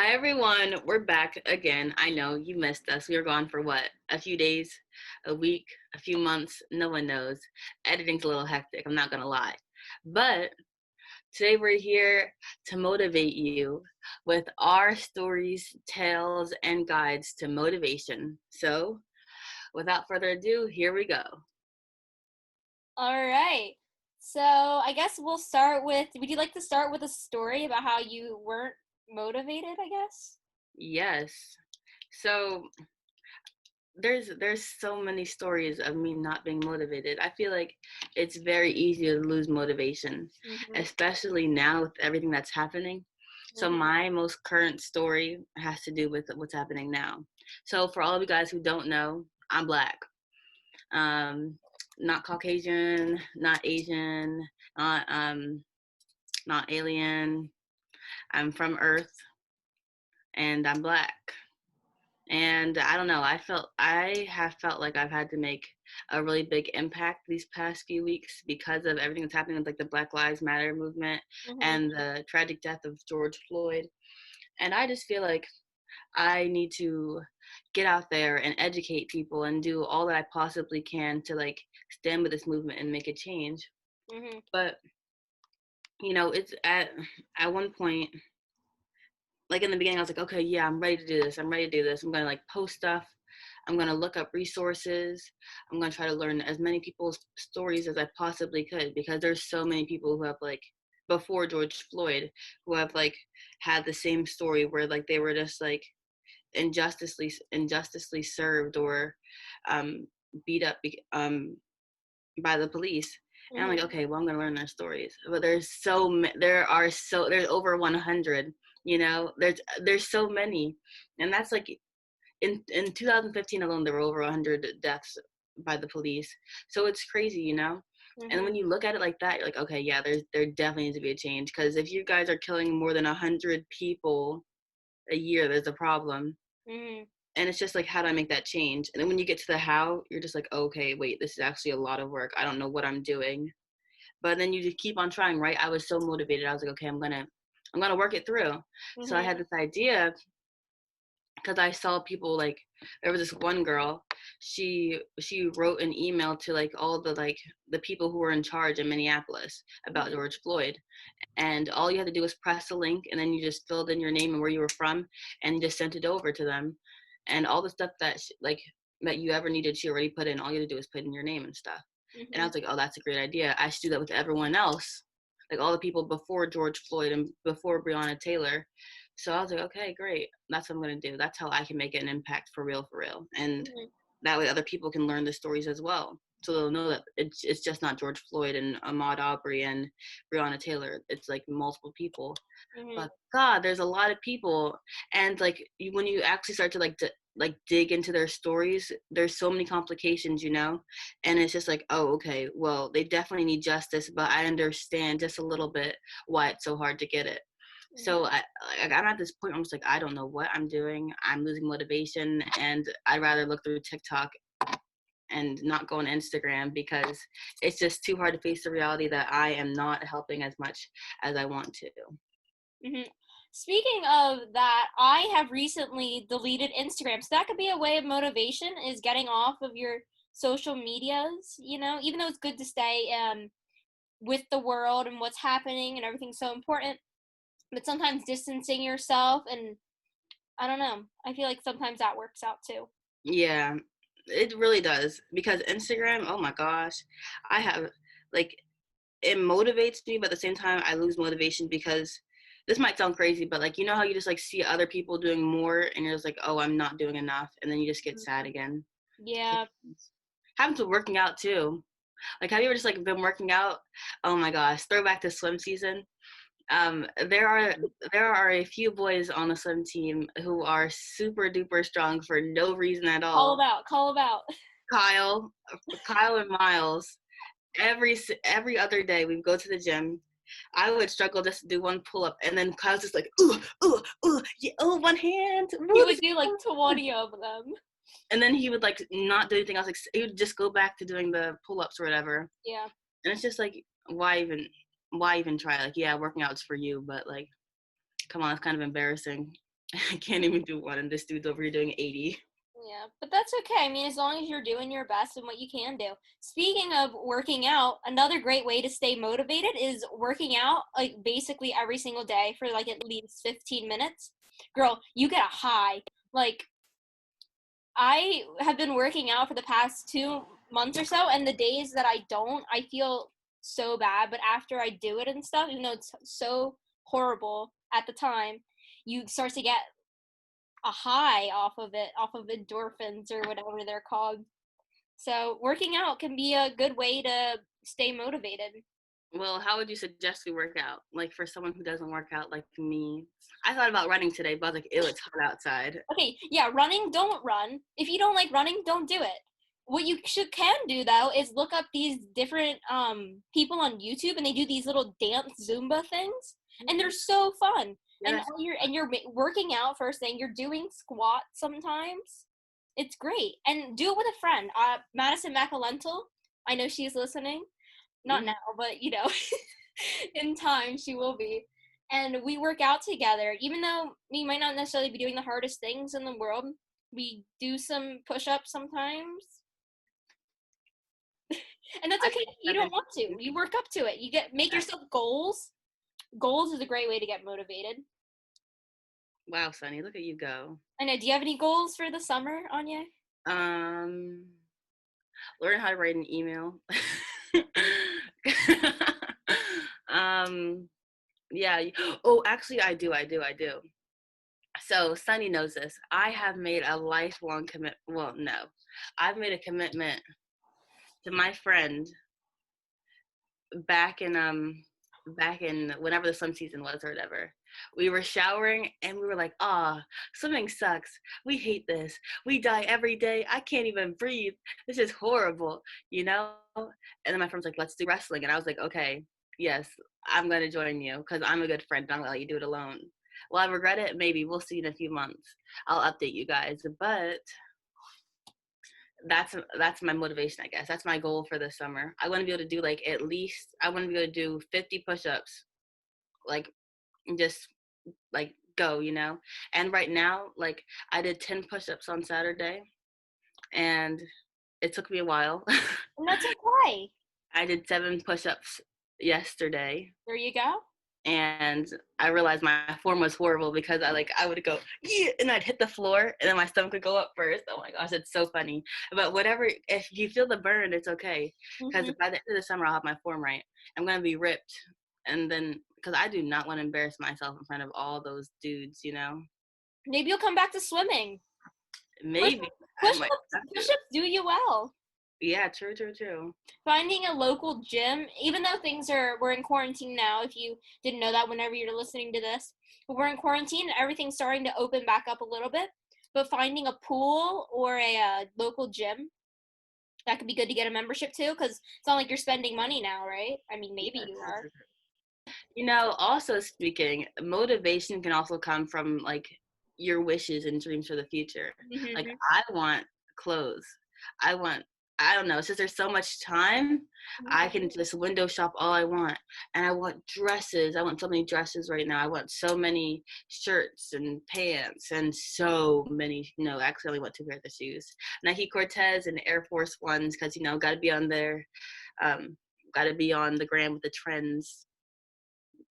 Hi everyone, we're back again. I know you missed us. We were gone for what? A few days, a week, a few months, no one knows. Editing's a little hectic, I'm not gonna lie. But today we're here to motivate you with our stories, tales, and guides to motivation. So, without further ado, here we go. All right. So I guess we'll start with. Would you like to start with a story about how you weren't motivated? I guess. Yes. So, there's so many stories of me not being motivated. I feel like it's very easy to lose motivation, Mhm. especially now with everything that's happening. So Mhm. my most current story has to do with what's happening now. So for all of you guys who don't know, I'm Black. Um, Not Caucasian, not Asian, not not alien. I'm from Earth and I'm Black. And I don't know, I have felt like I've had to make a really big impact these past few weeks because of everything that's happening with like the Black Lives Matter movement Mhm. and the tragic death of George Floyd. And I just feel like I need to get out there and educate people and do all that I possibly can to like stand with this movement and make a change. Mhm. But it's at one point, like in the beginning, I was like, okay, yeah, I'm ready to do this. I'm ready to do this. I'm gonna like post stuff. I'm gonna look up resources. I'm gonna try to learn as many people's stories as I possibly could because there's so many people who have like before George Floyd who have like had the same story where like they were just like injusticely served or um, beat up by the police. And I'm like, Mhm. okay, well, I'm gonna learn their stories. But there's over 100. There's so many, and that's like in 2015 alone, there were over 100 deaths by the police. So it's crazy. And Mhm. when you look at it like that, you're like, okay, yeah, there definitely needs to be a change because if you guys are killing more than 100 people a year, there's a problem. Mhm. And it's just like, how do I make that change? And then when you get to the how, you're just like, okay, wait, this is actually a lot of work. I don't know what I'm doing. But then you just keep on trying, right? I was so motivated. I was like, okay, I'm gonna work it through. So I Mhm. had this idea because I saw people like there was this one girl. She wrote an email to like all the people who were in charge in Minneapolis about Mhm. George Floyd, and all you had to do was press a link, and then you just filled in your name and where you were from, and you just sent it over to them, and all the stuff that you ever needed, she already put in. All you had to do was put in your name and stuff. And I Mhm. was like, oh, that's a great idea. I should do that with everyone else, like all the people before George Floyd and before Breonna Taylor. So I was like, okay, great. That's what I'm gonna do. That's how I can make an impact for real, and Mhm. that way other people can learn the stories as well. So they'll know that it's just not George Floyd and Ahmaud Arbery and Breonna Taylor. It's like multiple people. Mhm. But God, there's a lot of people, and like when you actually start to like dig into their stories, there's so many complications. And it's just like, oh, okay, well, they definitely need justice, but I understand just a little bit why it's so hard to get it. So Mhm. I'm at this point. I'm just like, I don't know what I'm doing. I'm losing motivation, and I'd rather look through TikTok and not go on Instagram because it's just too hard to face the reality that I am not helping as much as I want to. Mhm. Speaking of that, I have recently deleted Instagram, so that could be a way of motivation is getting off of your social medias. Even though it's good to stay with the world and what's happening and everything's so important, but sometimes distancing yourself and I don't know. I feel like sometimes that works out too. Yeah, it really does because Instagram, oh my gosh, I have like it motivates me, but at the same time I lose motivation because this might sound crazy, but like how you just like see other people doing more and you're just like, oh, I'm not doing enough, and then you just get sad Mhm. again. Yeah. Happens with working out too. Like, have you ever just like been working out? Oh my gosh, throwback to swim season. There are a few boys on the swim team who are super duper strong for no reason at Call all. about, call about. Kyle, Kyle and Miles. Every other day we'd go to the gym. I would struggle just to do one pull up, and then Kyle's just like, ooh, ooh, ooh, yeah, oh, one hand, He ooh, this would do like is good. 20 of them. And then he would like not do anything else. Like he would just go back to doing the pull ups or whatever. Yeah. And it's just like, why even try? Like, yeah, working out's for you, but like, come on, it's kind of embarrassing. I can't even do one, and this dude's over here doing 80. Yeah, but that's okay. I mean, as long as you're doing your best and what you can do. Speaking of working out, another great way to stay motivated is working out like basically every single day for like at least 15 minutes. Girl, you get a high. Like I have been working out for the past 2 months or so, and the days that I don't, I feel so bad. But after I do it and stuff, even though it's so horrible at the time, you start to get a high off of it, off of endorphins or whatever they're called. So working out can be a good way to stay motivated. Well, how would you suggest we work out? Like for someone who doesn't work out like me. I thought about running today, but I was like, ew, it's hot outside. Okay, yeah, running, don't run. If you don't like running, don't do it. What you can do though is look up these different people on YouTube, and they do these little dance Zumba things, and they're so fun. Yeah, And that's you're working out first thing. You're doing squats sometimes. It's great, and do it with a friend. Madison McAlental, I know she's listening. Not now, but in time she will be. And we work out together. Even though we might not necessarily be doing the hardest things in the world, we do some push-ups sometimes. And that's okay if you don't want to. You work up to it. Make yourself goals. Goals is a great way to get motivated. Wow, Sunny, look at you go. I know. Do you have any goals for the summer, Anya? Learn how to write an email. Yeah. Oh, actually, I do. So Sunny knows this. I have made a lifelong commit. Well, no, I've made a commitment to my friend back in whenever the swim season was or whatever. We were showering and we were like, swimming sucks. We hate this. We die every day. I can't even breathe. This is horrible, you know? And then my friend's like, let's do wrestling. And I was like, okay, yes, I'm going to join you because I'm a good friend. I'm going to let you do it alone. Will I regret it? Maybe. We'll see in a few months. I'll update you guys. But that's my motivation, I guess. That's my goal for this summer. I want to be able to do I want to be able to do 50 push-ups, like just like go, And right now, like I did 10 push-ups on Saturday, and it took me a while. And that's okay. I did 7 push-ups yesterday. There you go. And I realized my form was horrible because I would go, yeah, and I'd hit the floor and then my stomach would go up first. Oh my gosh, it's so funny. But whatever, if you feel the burn, it's okay. Because by the end of the summer, I'll have my form right. I'm going to be ripped. And then, because I do not want to embarrass myself in front of all those dudes, Maybe you'll come back to swimming. Maybe. Push-ups do you well. Yeah, true. Finding a local gym, even though we're in quarantine now, if you didn't know that whenever you're listening to this, but we're in quarantine and everything's starting to open back up a little bit, but finding a pool or a local gym, that could be good to get a membership to, because it's not like you're spending money now, right? I mean, maybe you are. Also speaking, motivation can also come from like your wishes and dreams for the future. Mm-hmm. Like I want clothes. I don't know, since there's so much time, I can just window shop all I want. And I want dresses. I want so many dresses right now. I want so many shirts and pants and so many, actually I only want 2 pairs of shoes. Nike Cortez and Air Force Ones, because, gotta be on there. Gotta be on the gram with the trends.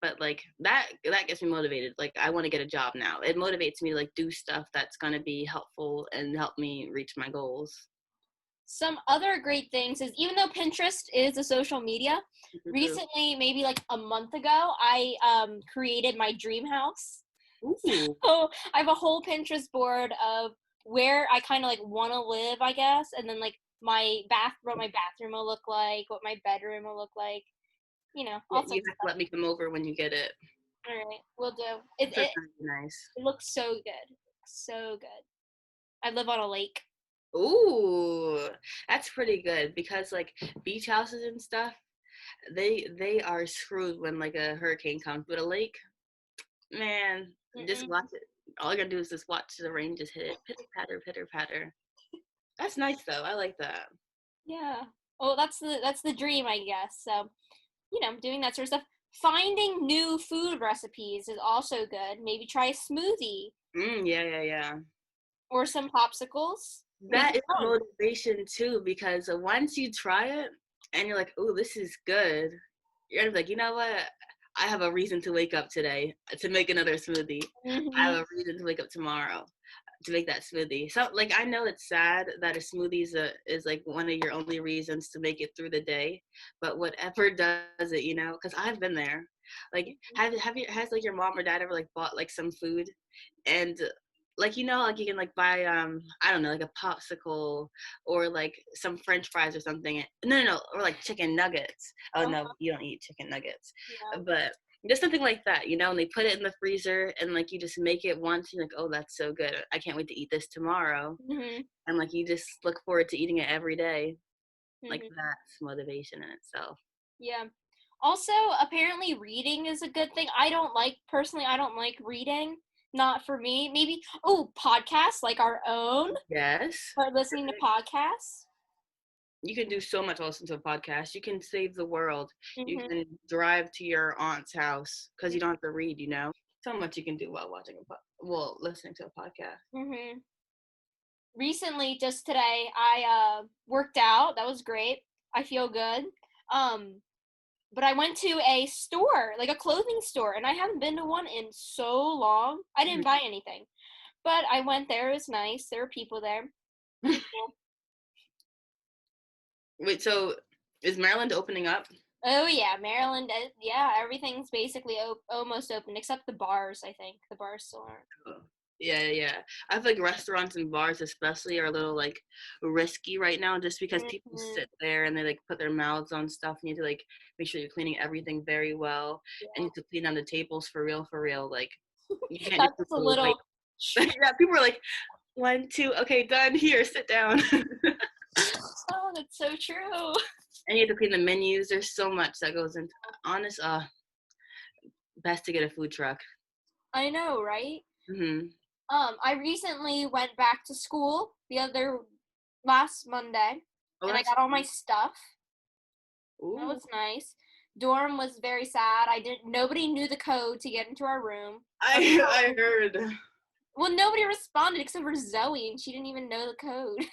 But like that gets me motivated. Like I want to get a job now. It motivates me to like do stuff that's going to be helpful and help me reach my goals. Some other great things is, even though Pinterest is a social media, recently, maybe like a month ago, I created my dream house. Ooh. So I have a whole Pinterest board of where I kind of like want to live, I guess, and then like what my bathroom will look like, what my bedroom will look like. You have to let me come over when you get it. All right, we'll do. It nice. It looks so good. So good. I live on a lake. Ooh, that's pretty good, because like beach houses and stuff, they are screwed when like a hurricane comes. But a lake, man, just watch it. All you're gonna do is just watch the rain just hit it, pitter patter. That's nice though. I like that. Yeah. Oh, that's the dream, I guess. So, doing that sort of stuff. Finding new food recipes is also good. Maybe try a smoothie. Yeah, yeah, yeah. or some popsicles. Make That it is fun. motivation too, because once you try it and you're like, "Oh, this is good," you're gonna be like, "You know what? I have a reason to wake up today to make another smoothie. I Mhm. have a reason to wake up tomorrow to make that smoothie." So, like, I know it's sad that a smoothie is like one of your only reasons to make it through the day, but whatever does it, because I've been there. Like, has like your mom or dad ever like bought like some food and like like you can like buy I don't know, like a popsicle or like some french fries or something. No, or like chicken nuggets. Oh no, Uh-huh. you don't eat chicken nuggets. Yeah. But just something like that, and they put it in the freezer and like you just make it once and you're like, oh, that's so good, I can't wait to eat this tomorrow. Mhm. And like you just look forward to eating it every day. Like Mhm. that's motivation in itself. Yeah. Also, apparently reading is a good thing. I don't like reading. Not for me. Maybe podcasts like our own Yes, or listening to podcasts. you can do so much while listening to a podcast. You can save the world. You Mhm. can drive to your aunt's house because you don't have to read. So much you can do while listening to a podcast. Mhm. Recently, just today, I worked out. That was great. I feel good. Um but I went to a store, like a clothing store, and I haven't been to one in so long. I didn't buy anything, but I went there. It was nice. There were people there. It was cool. Wait, so is Maryland opening up? Oh yeah, Maryland. Yeah, everything's basically almost open except the bars. I think the bars still aren't. Oh, yeah, yeah, yeah. I feel like restaurants and bars especially are a little like risky right now just because people Hmm. sit there and they like put their mouths on stuff. You need to like make sure you're cleaning everything very well and you Yeah, have to clean down the tables for real, for real. Like you can't just that's put a the little. white. Yeah, people are like, 1, 2, okay, done. Here, sit down. Oh, that's so true. And you have to clean the menus. There's so much that goes into honest. Best to get a food truck. I know, right? Hmm. I recently went back to school the other last Monday, Oh, and I that's got all my stuff. That ooh. was nice. Dorm was very sad. I didn't. Nobody knew the code to get into our room. I heard Well, nobody responded except for Zoe, and she didn't even know the code.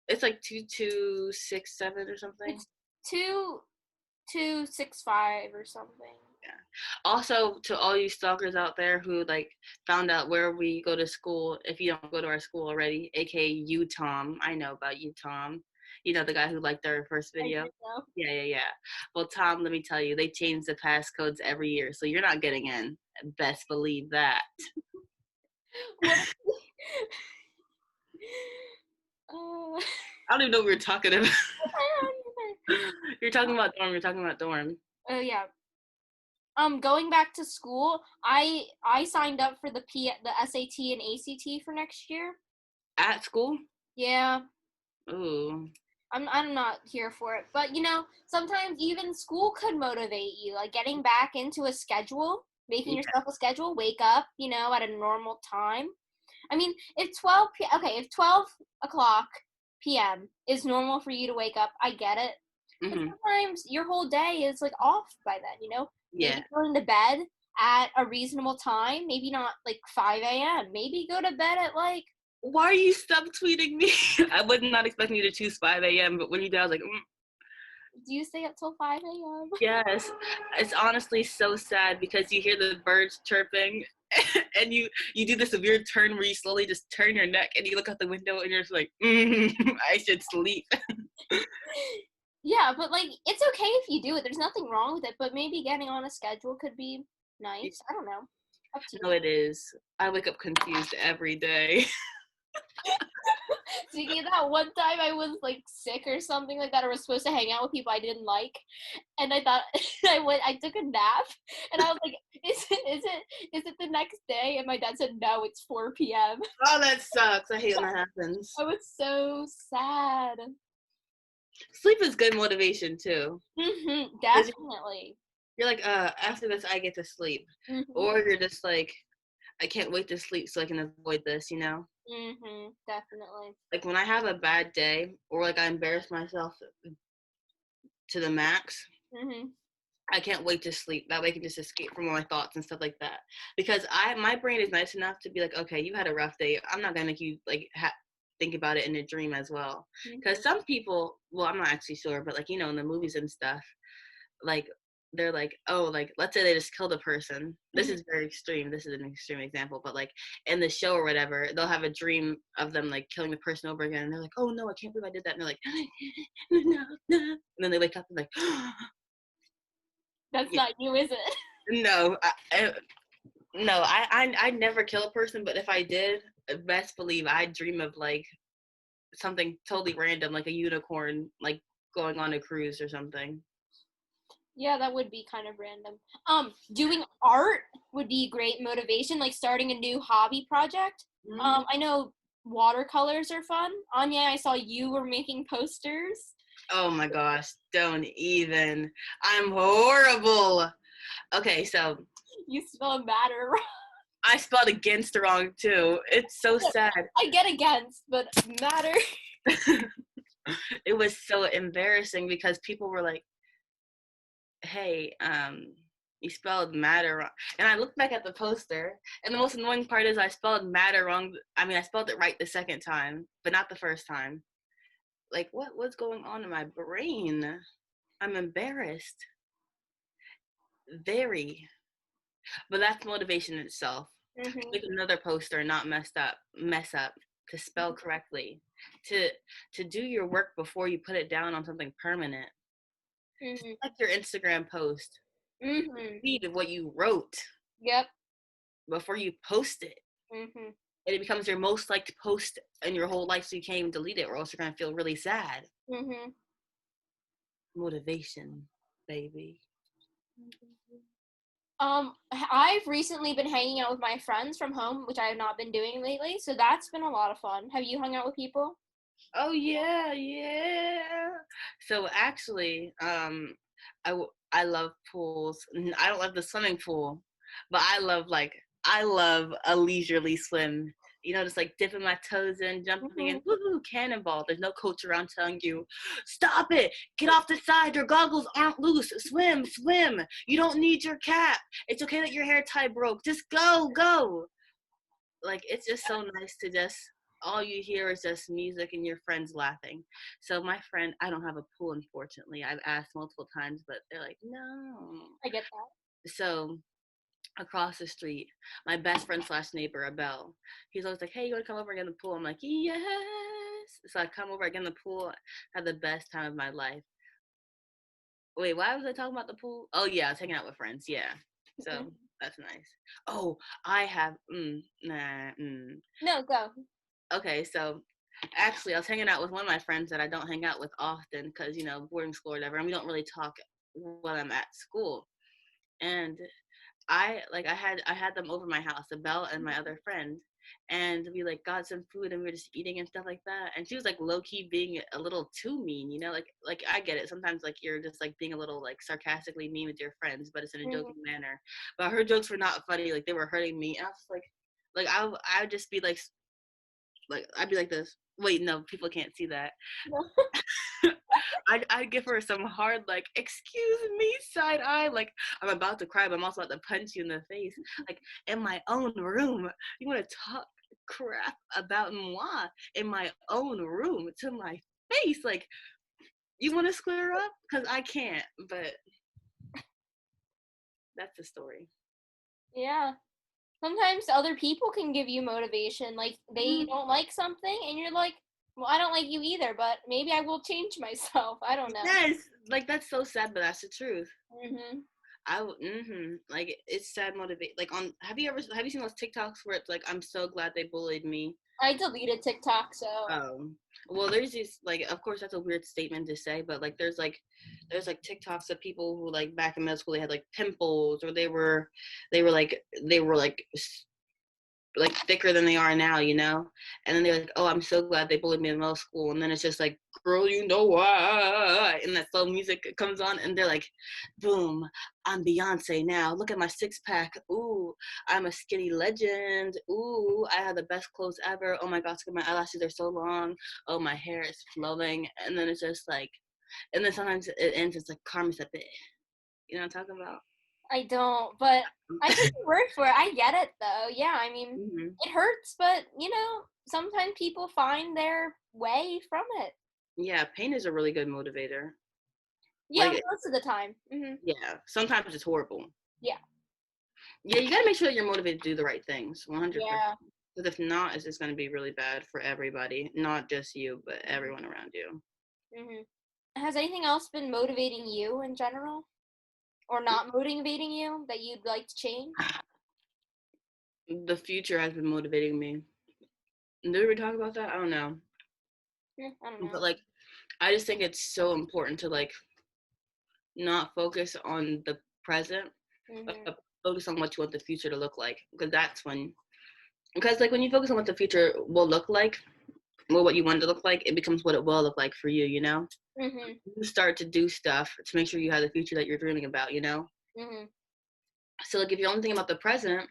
it's like 2267 or something. It's 2265 or something. Yeah. Also, to all you stalkers out there who like found out where we go to school, if you don't go to our school already, aka you, Tom. I know about you, Tom. You know the guy who liked our first I video. didn't know. Yeah, yeah, yeah. Well, Tom, let me tell you, they change the passcodes every year, so you're not getting in. Best believe that. What? Uh, I don't even know what we were talking about. I don't You're talking about dorm. You're talking about dorm. either. Oh yeah. Going back to school, I signed up for the SAT and ACT for next year. At school? Yeah, Ooh. I'm not here for it. But sometimes even school could motivate you, like getting back into a schedule, making Yeah. yourself a schedule, wake up, at a normal time. I mean, if 12 o'clock p.m. is normal for you to wake up, I get it. But Hmm. sometimes your whole day is like off by then. Yeah. Maybe going to bed at a reasonable time, maybe not like 5 a.m. Maybe go to bed at like. Why are you subtweeting me? I was not expecting you to choose 5 a.m., but when you did, I was like, Do you stay up till 5 a.m.? yes. It's honestly so sad because you hear the birds chirping and you do this weird turn where you slowly just turn your neck and you look out the window and you're just like, I should sleep. Yeah, but like it's okay if you do it. There's nothing wrong with it, but maybe getting on a schedule could be nice. I don't know. Up to No, you. it is. I wake up confused every day. Speaking of that, one time I was like sick or something like that, or was supposed to hang out with people I didn't like, and I thought I took a nap, and I was like, is it the next day? And my dad said no, it's 4 p.m. Oh, that sucks. I hate when that happens. I was so sad. Sleep is good motivation too. Because Definitely. you're like, after this, I get to sleep. Mhm. Or you're just like, I can't wait to sleep so I can avoid this. Mhm. Definitely. Like when I have a bad day or like I embarrass myself to the max, Mhm. I can't wait to sleep. That way I can just escape from all my thoughts and stuff like that. Because my brain is nice enough to be like, okay, you had a rough day. I'm not gonna make you like think about it in a dream as well. Because Mm-hmm. some people, well, I'm not actually sure, but like in the movies and stuff, like they're like, oh, like let's say they just killed a person. This Mm-hmm. is very extreme. This is an extreme example, but like in the show or whatever, they'll have a dream of them like killing the person over again, and they're like, oh no, I can't believe I did that. And they're like, no, no, and then they wake up and like, That's yeah, not you, is it? no, no, I never kill a person, but if I did, best believe I dream of like something totally random, like a unicorn, like going on a cruise or something. Yeah, that would be kind of random. Doing art would be great motivation, like starting a new hobby project. Mm-hmm. I know watercolors are fun. Anya, I saw you were making posters. Oh my gosh, don't even. I'm horrible. Okay, so You spell matter wrong. I spelled against wrong too. It's so sad. I get against, but matter. It was so embarrassing because people were like, hey, you spelled matter wrong. And I looked back at the poster, and the most annoying part is I spelled matter wrong. I mean, I spelled it right the second time, but not the first time. Like, what was going on in my brain? I'm embarrassed. Very. But that's motivation in itself. Mm-hmm. Make another poster, not mess up, to spell correctly, to do your work before you put it down on something permanent. Just Mm-hmm. like your Instagram post. Mm-hmm. Read what you wrote Yep. before you post it. Mm-hmm. And it becomes your most liked post in your whole life, so you can't even delete it, or else you're gonna feel really sad. Mm-hmm. Motivation, baby. I've recently been hanging out with my friends from home, which I have not been doing lately, so that's been a lot of fun. Have you hung out with people? Oh yeah, yeah. So actually, I love pools. I don't love the swimming pool, but I love a leisurely swim. Just like dipping my toes in, jumping in, Mm-hmm. woohoo, cannonball. There's no coach around telling you, stop it, get off the side, your goggles aren't loose, swim, swim. You don't need your cap. It's okay that your hair tie broke. Just go, go. Like it's just so nice to just all you hear is just music and your friends laughing. So my friend, I don't have a pool, unfortunately. I've asked multiple times, but they're like, no. I get that. So across the street, my best friend slash neighbor, Abel, he's always like, hey, you want to come over and get in the pool? I'm like, yes. So I come over, I get in the pool, have the best time of my life. Wait, why was I talking about the pool? Oh yeah, I was hanging out with friends. Yeah. Mm-hmm. So that's nice. Oh, I have No, go. okay, so actually I was hanging out with one of my friends that I don't hang out with often because, boarding school or whatever, and we don't really talk when I'm at school. And I had them over my house, Belle and my other friend, and we like got some food and we were just eating and stuff like that. And she was like low key being a little too mean, like I get it. Sometimes like you're just like being a little like sarcastically mean with your friends, but it's in a Mm-hmm. joking manner. But her jokes were not funny, like they were hurting me. And I was like I would just be like I'd be like this. Wait, no, people can't see that. No. I'd give her some hard, like, excuse me, side eye. Like, I'm about to cry, but I'm also about to punch you in the face. Like, in my own room. You want to talk crap about moi in my own room to my face? Like, you want to square up? Because I can't, but that's the story. Yeah. Sometimes other people can give you motivation. Like they Mm, don't like something, and you're like, well, I don't like you either, but maybe I will change myself. I don't know. yes, like, that's so sad, but that's the truth. Hmm. Like it's sad motivate. Like have you seen those TikToks where it's like I'm so glad they bullied me. I deleted TikTok, so. Well, there's these like, of course, that's a weird statement to say, but like, there's like TikToks of people who like back in middle school they had like pimples, or they were like thicker than they are now, and then they're like, oh, I'm so glad they bullied me in middle school, and then it's just like, girl, you know why, and that slow music comes on, and they're like, boom, I'm Beyonce now, look at my six-pack, ooh, I'm a skinny legend, ooh, I have the best clothes ever, oh my gosh, look at my eyelashes are so long, oh, my hair is flowing, and then it's just like, and then sometimes it ends, it's like, karma, You know what I'm talking about? I don't, but I take your word for it. I get it though. Yeah, I mean, Hmm. it hurts, but sometimes people find their way from it. Yeah, pain is a really good motivator. Yeah, Like, most of the time. yeah, sometimes it's horrible. Yeah. Yeah, you gotta make sure that you're motivated to do the right things, 100%. Yeah. Because if not, it's just gonna be really bad for everybody, not just you, but everyone around you. Mhm. Has anything else been motivating you in general, or not motivating you that you'd like to change? The future has been motivating me. Did we talk about that? I don't know. I don't But know. like, I just think it's so important to like not focus on the present, Mhm. focus on what you want the future to look like. Because that's when, because like when you focus on what the future will look like, or what you want it to look like, it becomes what it will look like for you, you know? Mhm. You start to do stuff to make sure you have the future that you're dreaming about, you know? Mhm. So like if you're only thinking about the present,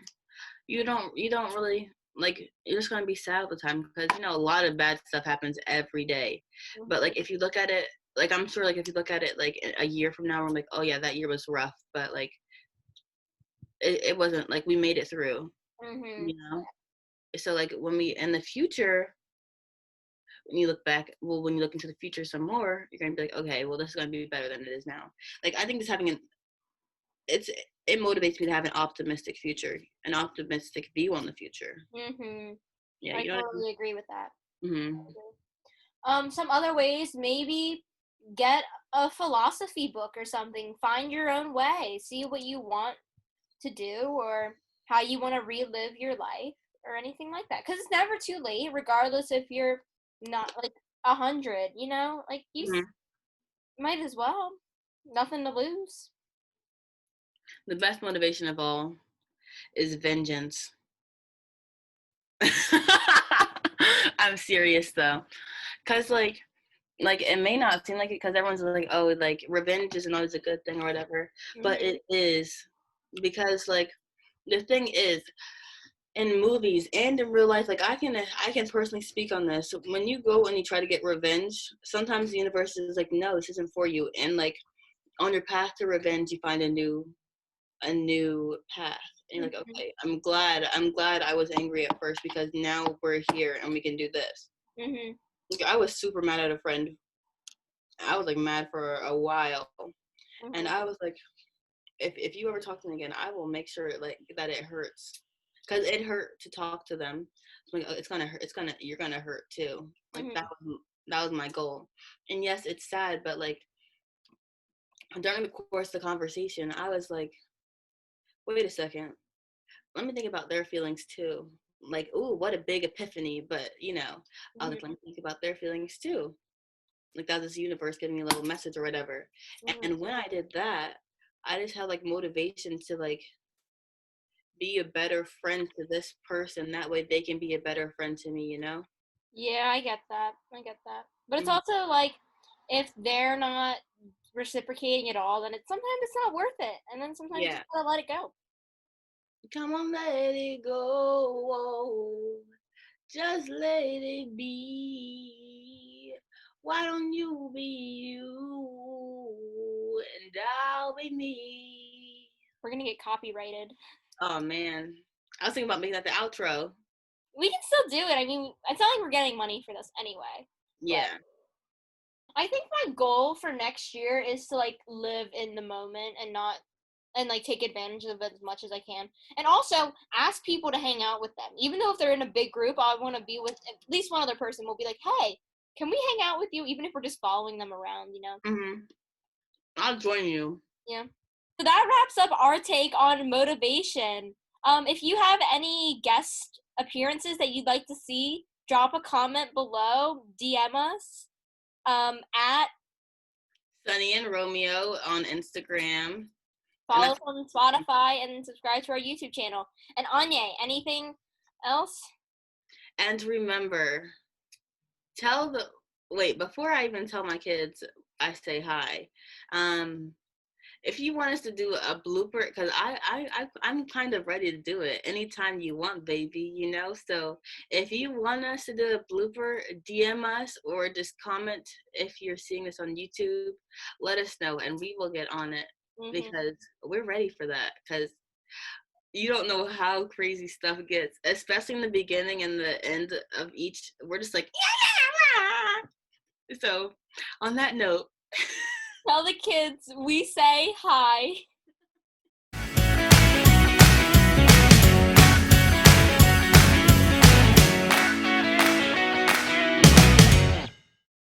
you don't really like you're just gonna be sad all the time because you know a lot of bad stuff happens every day. But Mhm. like if you look at it like I'm sure like if you look at it like a year from now, we're like, oh yeah, that year was rough, but like it wasn't like we made it through, Mhm. you know? So like when we in the future, when you look back, well, when you look into the future some more, you're gonna be like, okay, well, this is gonna be better than it is now. Like I think just having an it's it motivates me to have an optimistic future, an optimistic view on the future. Mhm. Yeah, I you know what I totally agree with that. mean? Some other ways, maybe get a philosophy book or something. Find your own way. See what you want to do or how you want to relive your life or anything like that. Because it's never too late, regardless if you're not like 100. Like Hmm. might as well. Nothing to lose. The best motivation of all is vengeance. I'm serious though, cause like it may not seem like it, cause everyone's like, oh, like revenge isn't always a good thing or whatever, but Mhm. it is, because like the thing is, in movies and in real life, like I can personally speak on this. When you go and you try to get revenge, sometimes the universe is like, no, this isn't for you, and like on your path to revenge, you find a new path. And you're like, Mhm. okay, I'm glad I was angry at first because now we're here and we can do this. Mhm. Like, I was super mad at a friend. I was like mad for a while, and Mhm. I was like, if you ever talk to me again, I will make sure like that it hurts, because it hurt to talk to them. So like, it's gonna hurt. You're gonna hurt too. Like Mhm. that was my goal. And yes, it's sad, but like during the course of the conversation, I was like, wait a second, let me think about their feelings too. Like, ooh, what a big epiphany. But I was like, let Mhm. me think about their feelings too. Like that was the universe giving me a little message or whatever. Mhm. And when I did that, I just had like motivation to like be a better friend to this person. That way they can be a better friend to me, you know? Yeah, I get that. I get that. But it's Mhm. also like if they're not reciprocating at all, then sometimes it's not worth it. And then sometimes you Yeah. just gotta let it go. Come on, let it go. Just let it be. Why don't you be you and I'll be me? We're gonna get copyrighted. Oh man. I was thinking about making that the outro. We can still do it. I mean, it's not like we're getting money for this anyway. But Yeah. I think my goal for next year is to like live in the moment and not and like take advantage of it as much as I can. And also ask people to hang out with them. Even though if they're in a big group, I want to be with at least one other person. Will be like, "Hey, can we hang out with you?" Even if we're just following them around. Hmm. I'll join you. Yeah. So that wraps up our take on motivation. If you have any guest appearances that you'd like to see, drop a comment below, DM us at Sunny and Romeo on Instagram. And follow us on Spotify and subscribe to our YouTube channel. And Anya, anything else? and remember, tell the wait, before I even tell my kids I say hi. Um if you want us to do a blooper, because I'm kind of ready to do it anytime you want, baby. So if you want us to do a blooper, DM us or just comment if you're seeing this on YouTube. Let us know and we will get on it. Mhm. because we're ready for that. Because you don't know how crazy stuff gets, especially in the beginning and the end of each. We're just like, so on that note, Tell the kids we say hi.